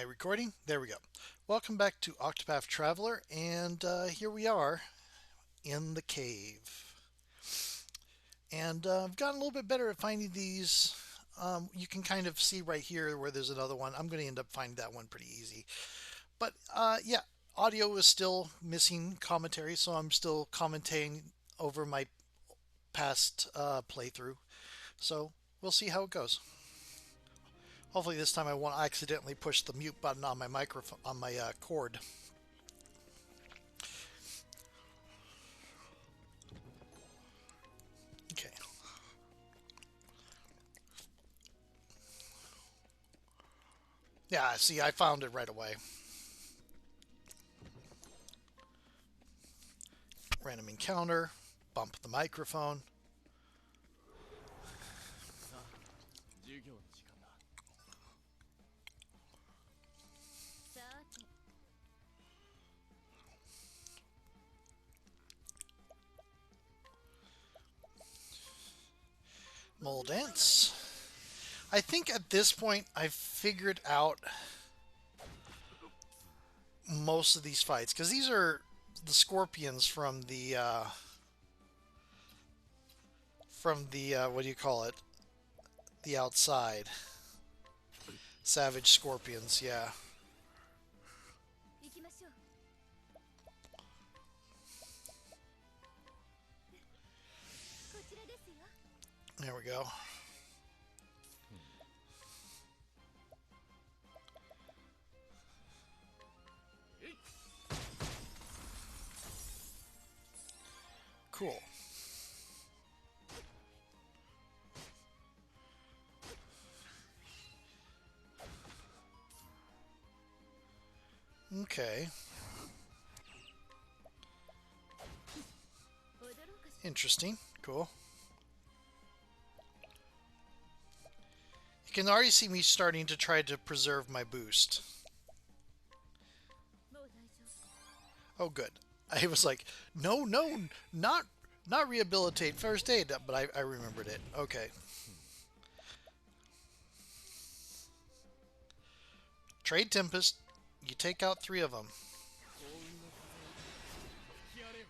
I recording? There we go. Welcome back to Octopath Traveler, and here we are in the cave. And I've gotten a little bit better at finding these. You can kind of see right here where there's another one. I'm going to end up finding that one pretty easy. But yeah, audio is still missing commentary, so I'm still commentating over my past playthrough. So we'll see how it goes. Hopefully this time I won't accidentally push the mute button on my microphone on my cord. Okay. Yeah, see, I found it right away. Random encounter, bump the microphone. さあ、授業の時間だ。さて、Mole dance. I think at this point I've figured out most of these fights because these are the scorpions from the what do you call it? The outside. Savage scorpions, yeah. 行きましょう。こちらですよ。There we go. Cool. Okay. 踊ろうかしら。Interesting. Cool. You can already see me starting to try to preserve my boost. もう大丈夫。Oh, good. I was like, no, no, not rehabilitate, first aid, but I remembered it. Okay. Trade Tempest. You take out 3 of them. 幸運の風よ。吹き荒れよ。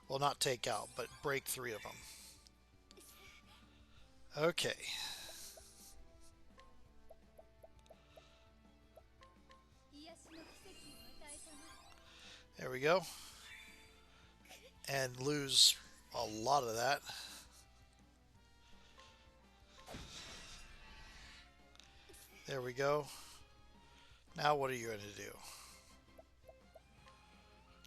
Well, not take out, but break 3 of them. Okay. 癒しの奇跡を与えたまえ。 There we go. And lose a lot of that. There we go. Now what are you going to do?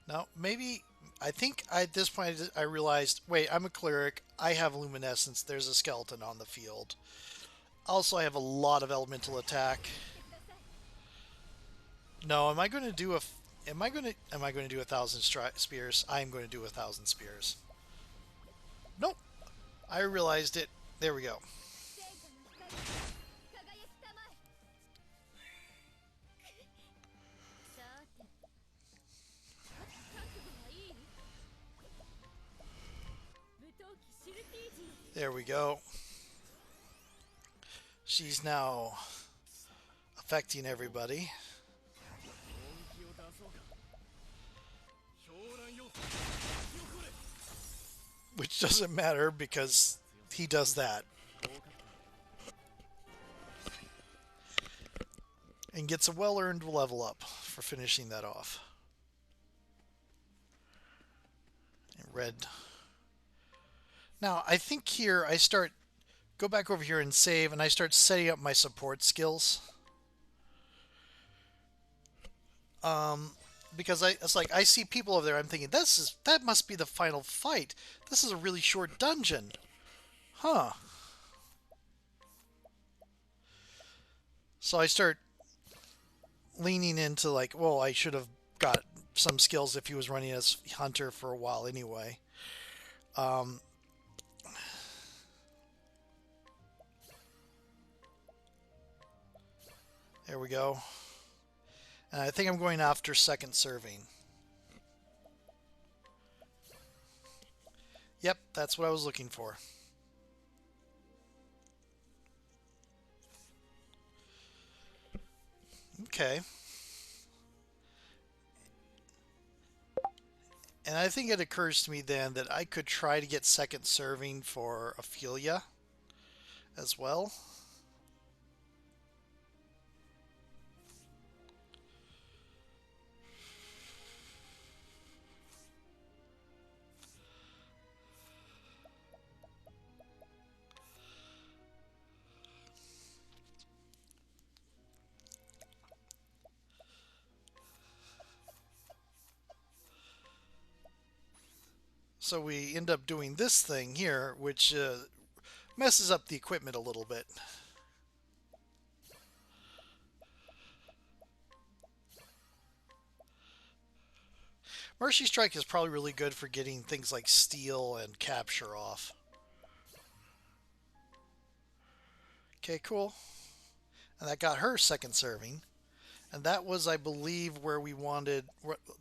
Now, maybe... I think at this point I realized, wait, I'm a cleric. I have luminescence. There's a skeleton on the field. Also, I have a lot of elemental attack. No, am I going to do a... Am I going to do 1,000 spears? I'm going to do 1,000 spears. Nope. I realized it. There we go. 聖火の光輝きたまえ。さて、覚悟はいい？無闘気シルティージよ。 There we go. She's now affecting everybody. 本気を出そうか。狂乱よ。生き残れ。 Which doesn't matter because he does that. 合格だ。 And gets a well-earned level up for finishing that off. And red. Now, I think here I go back over here and save, and I start setting up my support skills. Because it's like I see people over there, I'm thinking that must be the final fight. This is a really short dungeon. Huh. So I start leaning into like, well, I should have got some skills if he was running as hunter for a while anyway. There we go. And I think I'm going after second serving. Yep, that's what I was looking for. Okay. And I think it occurs to me then that I could try to get second serving for Ophilia as well. So we end up doing this thing here, which messes up the equipment a little bit. Mercy Strike is probably really good for getting things like steal and capture off. Okay, cool. And that got her second serving. And that was, I believe, where we wanted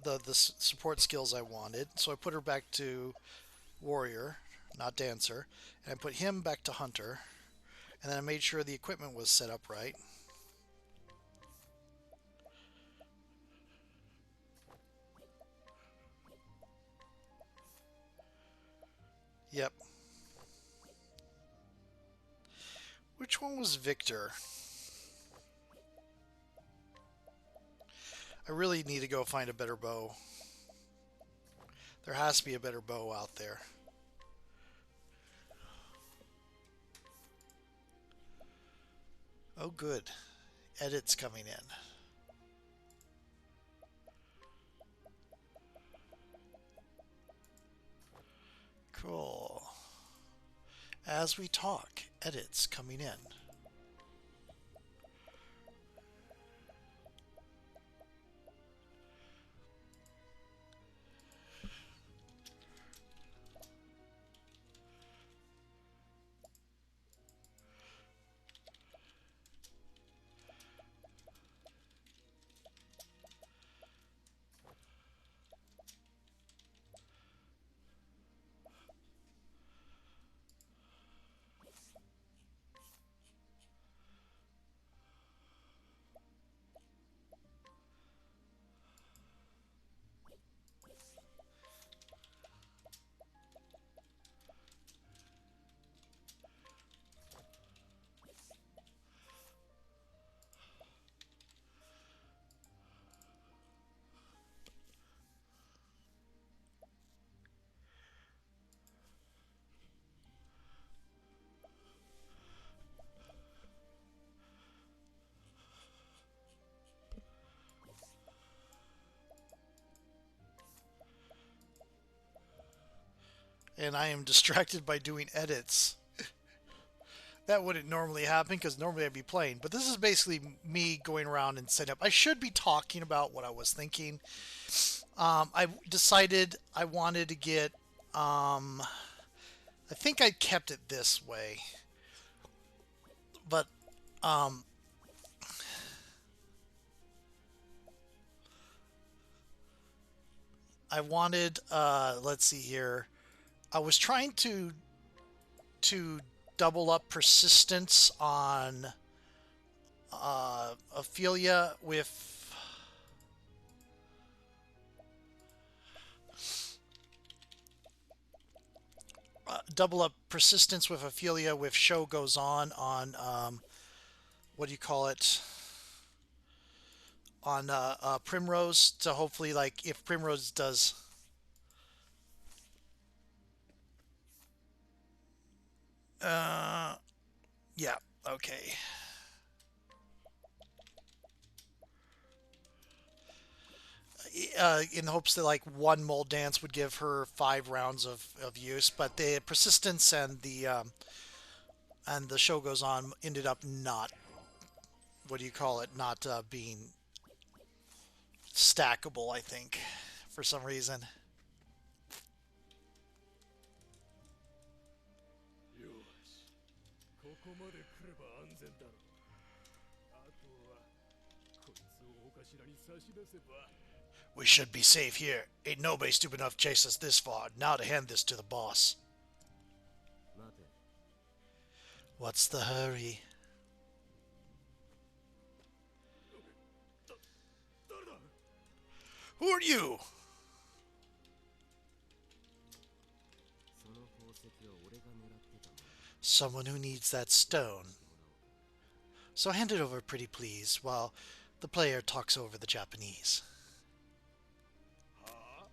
the support skills I wanted. So I put her back to warrior, not dancer, and I put him back to hunter. And then I made sure the equipment was set up right. Yep. Which one was Victor? I really need to go find a better bow. There has to be a better bow out there. Oh, good. Edits coming in. Cool. As we talk, edits coming in. And I am distracted by doing edits. That wouldn't normally happen because normally I'd be playing. But this is basically me going around and setting up. I should be talking about what I was thinking. I decided I wanted to get. I think I kept it this way, but um, I wanted. Let's see here. I was trying to double up persistence on Ophilia with double up persistence with Ophilia with show goes on what do you call it on Primrose to hopefully like if Primrose does uh yeah okay in hopes that like one mold dance would give her 5 rounds of use, but the persistence and the show goes on ended up not what do you call it not being stackable. I think for some reason. よしここまで来れば安全だろう。あとはこいつをお頭に差し出せば。We should be safe here. Ain't nobody stupid enough to chase us this far. Now to hand this to the boss. 待て What's the hurry? Who are you? その宝石は俺が狙ってたものだ。 Someone who needs that 手に入れ stone. てもらおうか。 So hand it over, pretty please, while the player talks over the Japanese. はあ、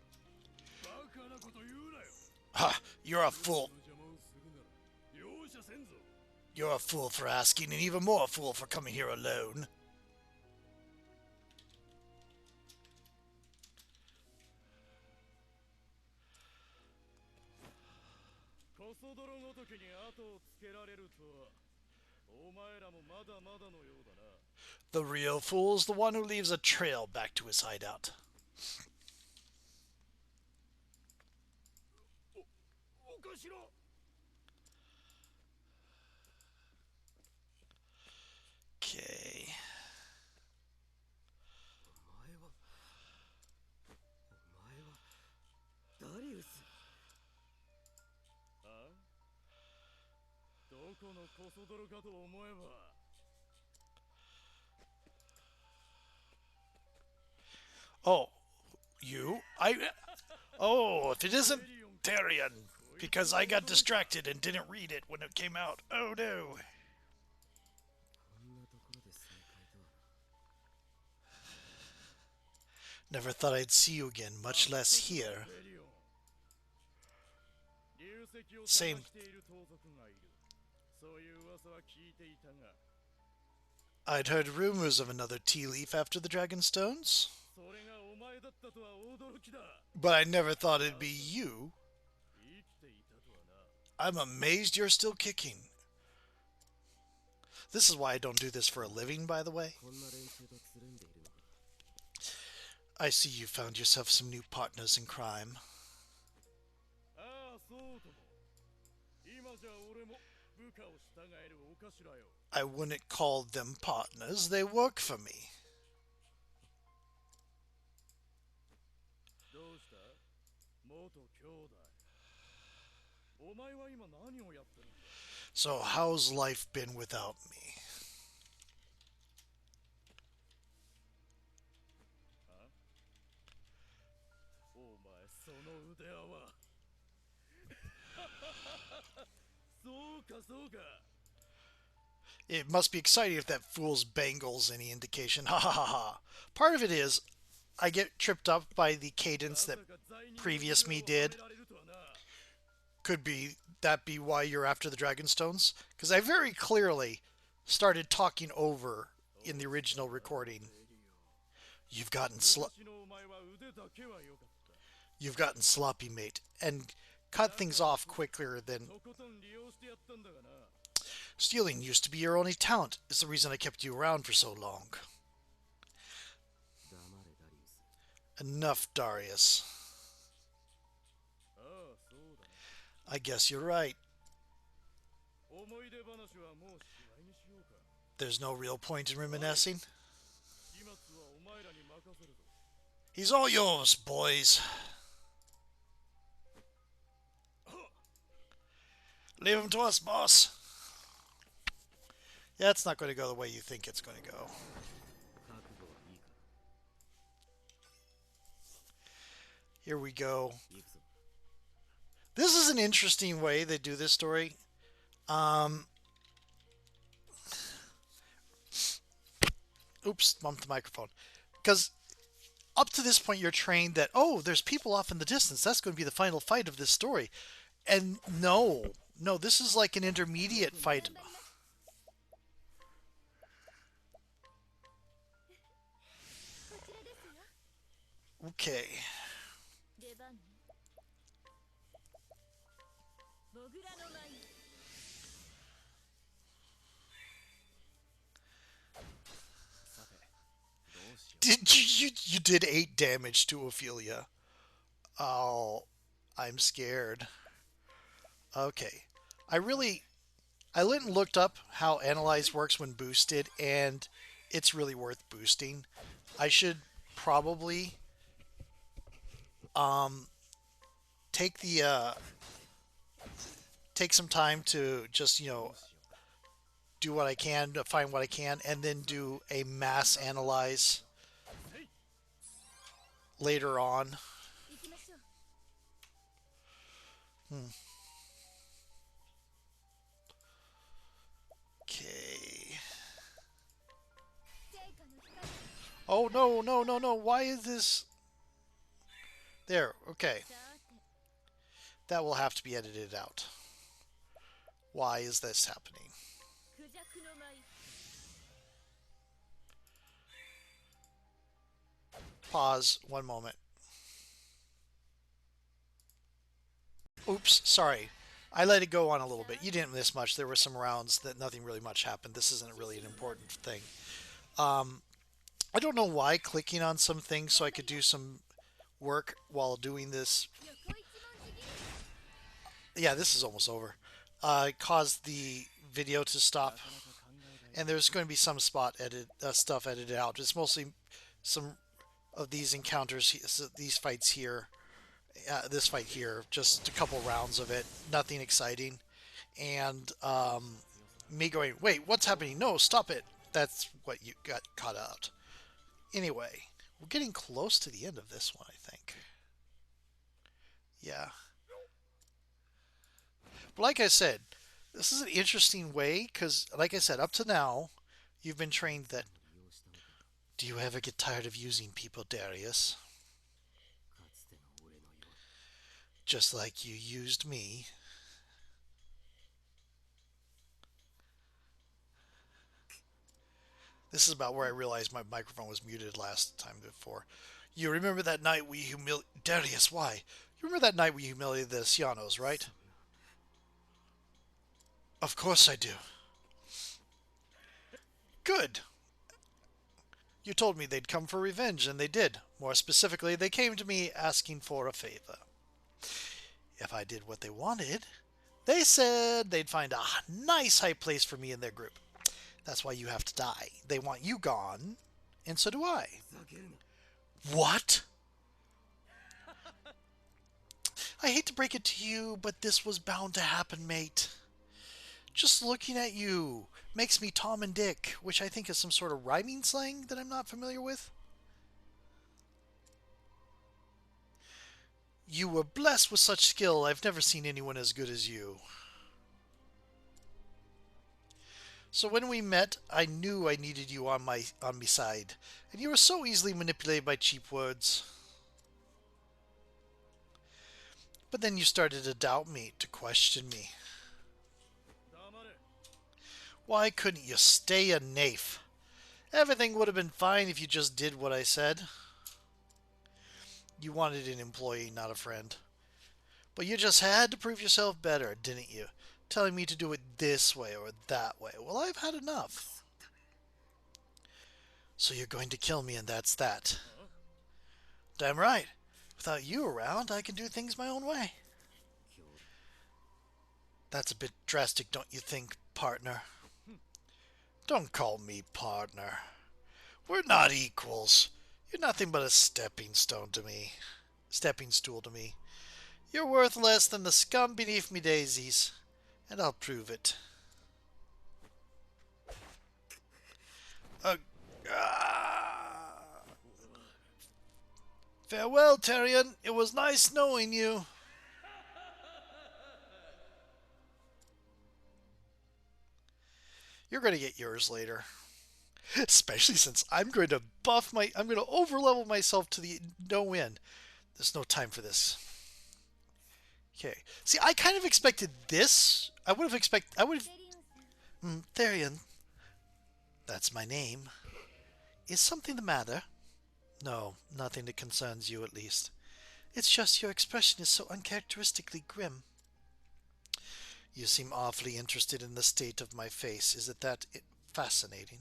バカなこと言うなよ。 Ha! You're a 俺たち fool. の邪魔をするなら容赦せんぞ。 You're a fool for asking, and even more a fool for coming here alone. コソ泥ごときに後をつけられるとは、お前らもまだまだのようだな。 The real fool's the one who leaves a trail back to his hideout. おかしろ。 Okay. お前はダリウス。あ？どこのコソ泥かと思えば。 Oh, you? Oh, if it isn't Therion, because I got distracted and didn't read it when it came out. Oh no. こんなところで再会とはな。 Never thought I'd see you again, much less here. 流石を探 Same. している盗賊がいる。そういう噂は聞いていたが。 I'd heard rumors of another tea leaf after the Dragonstones, それがお前だったとは驚きだ。 but I never thought it'd be you. 生きていたとはな。 I'm amazed you're still kicking. This is why I don't do this for a living, by the way. こんな連中とつるんでいるのか。 I see you found yourself some new partners in crime. ああ、そうとも。今じゃ俺も部下を従えるお頭よ。 I wouldn't call them partners, they work for me. どうした？元兄弟。お前は今何をやってるんだ？ So how's life been without me? あ？お前その腕輪は。そうかそうか。 It must be exciting if that fool's bangle's any indication. Ha ha ha ha. Part of it is, I get tripped up by the cadence that previous me did. Could be that be why you're after the Dragonstones? Because I very clearly started talking over in the original recording. You've gotten you've gotten sloppy, mate, and cut things off quicker than stealing used to be your only talent. It's the reason I kept you around for so long. 黙れダリウス。 Enough, Darius. ああ、そうだな。 I guess you're right. 思い出話はもうしまいにしようか。 There's no real point in reminiscing. 始末はお前らに任せるぞ。 He's all yours, boys. Leave him to us, boss. Yeah, it's not going to go the way you think it's going to go. 覚悟はいいか。 Here we go. 行くぞ。 This is an interesting way they do this story. Oops, bumped the microphone. Because up to this point, you're trained that, oh, there's people off in the distance. That's going to be the final fight of this story. And no, this is like an intermediate fight. Okay. You did 8 damage to Ophilia. Oh, I'm scared. Okay. I went and looked up how Analyze works when boosted, and it's really worth boosting. I should probably take some time to just, do what I can to find what I can, and then do a mass analyze later on. 行きましょう。Hmm. Okay. 聖火の光。Oh, no, no, no, no. Why is this? There. Okay. さて、That will have to be edited out. Why is this happening? クジャクの舞。Pause. One moment. Oops. Sorry. I let it go on a little bit. You didn't miss much. There were some rounds that nothing really much happened. This isn't really an important thing. Um, I don't know why clicking on some things so I could do some work while doing this. 横一文字切り。Yeah, this is almost over. Caused the video to な stop, かなか考えがいい and there's going to be some stuff edited out. It's mostly some of these encounters, these fights here, this fight here, just a couple rounds of it, nothing exciting, and 強さだ me going, wait, what's happening? No, stop it. That's what you got caught out. Anyway, we're getting close to the end of this one, I think. Yeah. But like I said, this is an interesting way because, like I said, up to now, you've been trained that. 利用したのか Do you ever get tired of using people, Darius? かつての俺のように Just like you used me. This is about where I realized my microphone was muted last time before. You remember that night we humiliated... Darius, why? You remember that night we humiliated the Sianos, right? Of course I do. Good. You told me they'd come for revenge, and they did. More specifically, they came to me asking for a favor. If I did what they wanted, they said they'd find a nice high place for me in their group. That's why you have to die. They want you gone, and so do I. ふざけるな What? I hate to break it to you, but this was bound to happen, mate. Just looking at you makes me Tom and Dick, which I think is some sort of rhyming slang that I'm not familiar with. You were blessed with such skill. I've never seen anyone as good as you. So when we met, I knew I needed you on my side, and you were so easily manipulated by cheap words. But then you started to doubt me, to question me. 黙れ Why couldn't you stay a naif? Everything would have been fine if you just did what I said. You wanted an employee, not a friend. But you just had to prove yourself better, didn't you? Telling me to do it this way or that way. Well, I've had enough. So you're going to kill me, and that's that. あ Damn right. Without you around, I can do things my own way. 兄弟 That's a bit drastic, don't you think, partner? Don't call me partner. We're not equals. You're nothing but a stepping stool to me. You're worth less than the scum beneath me daisies, and I'll prove it. Uh, ah. 俺は Farewell, Therion. It was nice knowing you. You're going to get yours later. Especially since I'm going to I'm going to overlevel myself to the no end. There's no time for this. Okay. See, I kind of expected this. I would have テリオンさん。Therion. That's my name. Is something the matter? No, nothing that concerns you at least. It's just your expression is so uncharacteristically grim. You seem awfully interested in the state of my face. Is it that fascinating?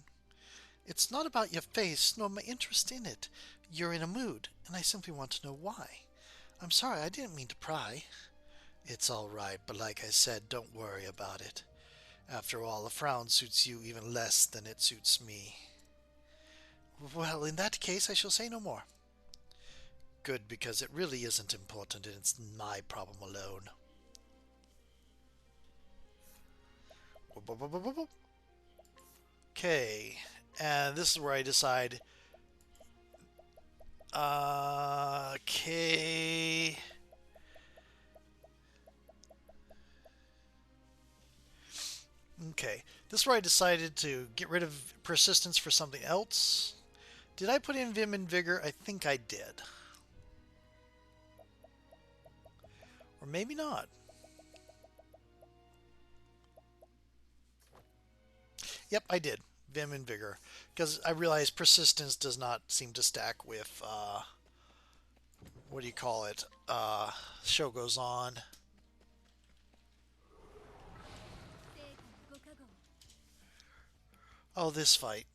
It's not about your face, nor my interest in it. You're in a mood, and I simply want to know why. I'm sorry, I didn't mean to pry. It's all right, but like I said, don't worry about it. After all, a frown suits you even less than it suits me. Well, in that case, I shall say no more. Good, because it really isn't important, and it's my problem alone. Okay, and this is where I decide Okay. Okay. This is where I decided to get rid of persistence for something else. Did I put in Vim and Vigor? I think I did. Or maybe not. Yep, I did. Vim and Vigor. Because I realized persistence does not seem to stack with, what do you call it? Show goes on. 成果のご加護を Oh, this fight.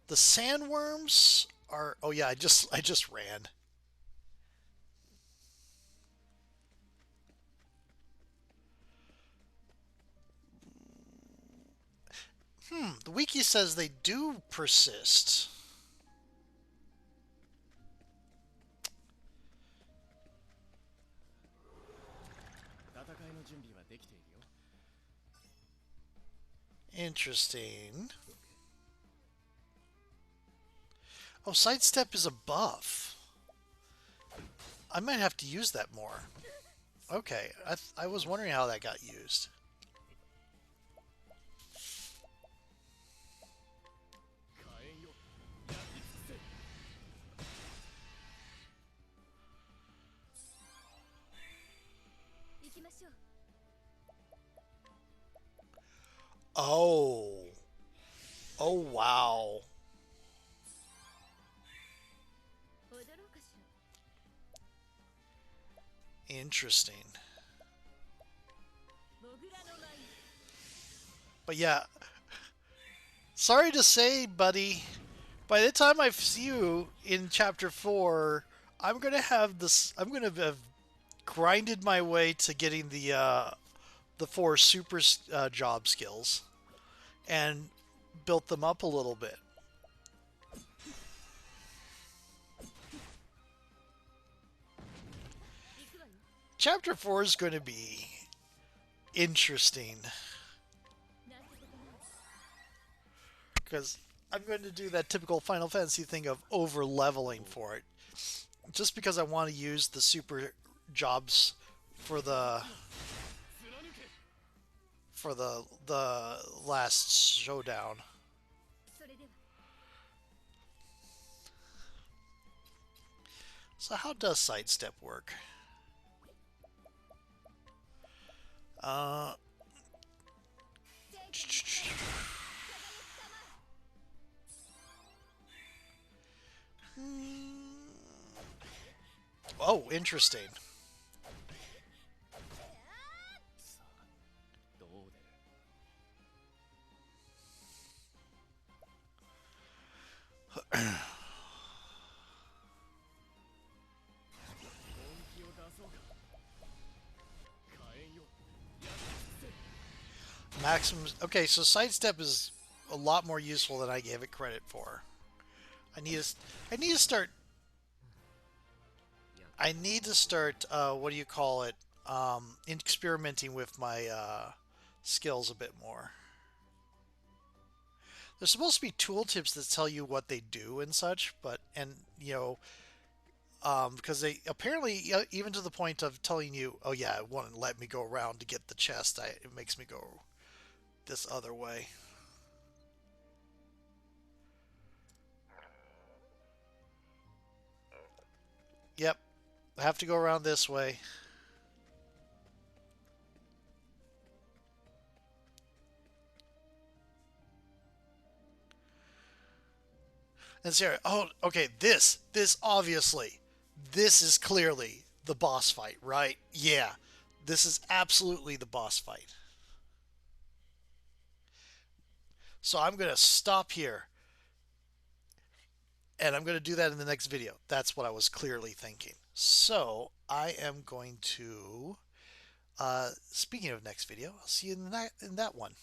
The sandworms are. Oh yeah, I just ran. The wiki says they do persist. 戦いの準備はできているよ。 Interesting. Oh, sidestep is a buff. I might have to use that more. Okay, I was wondering how that got used. 火炎よ、焼き尽くせ。 行きましょう Oh. Oh wow. 踊ろうかしら Interesting. モグラの舞 But yeah, sorry to say, buddy. By the time I see you in chapter 4, I'm gonna have this. I'm gonna have grinded my way to getting the 4 super job skills and built them up a little bit. 行くわよ Chapter 4 is going to be interesting なんてことない because I'm going to do that typical Final Fantasy thing of over leveling for it, just because I want to use the super jobs for the 貫け。 the last showdown. それでは So how does sidestep work? Uh, 成果の輝き様 oh, interesting. さあ、どう出る。 本気を出そうか。火炎よ、焼き尽くせ。 Maximum. Okay, so sidestep is a lot more useful than I gave it credit for. I need to. I need to start. I need to start. What do you call it? Experimenting with my skills a bit more. There's supposed to be tooltips that tell you what they do and such, but because they apparently even to the point of telling you, oh yeah, it won't let me go around to get the chest. It makes me go this other way. Yep, I have to go around this way. And Sarah, oh, okay, this obviously, this is clearly the boss fight, right? Yeah, this is absolutely the boss fight. So I'm going to stop here, and I'm going to do that in the next video. That's what I was clearly thinking. So I am going to, speaking of next video, I'll see you in that one.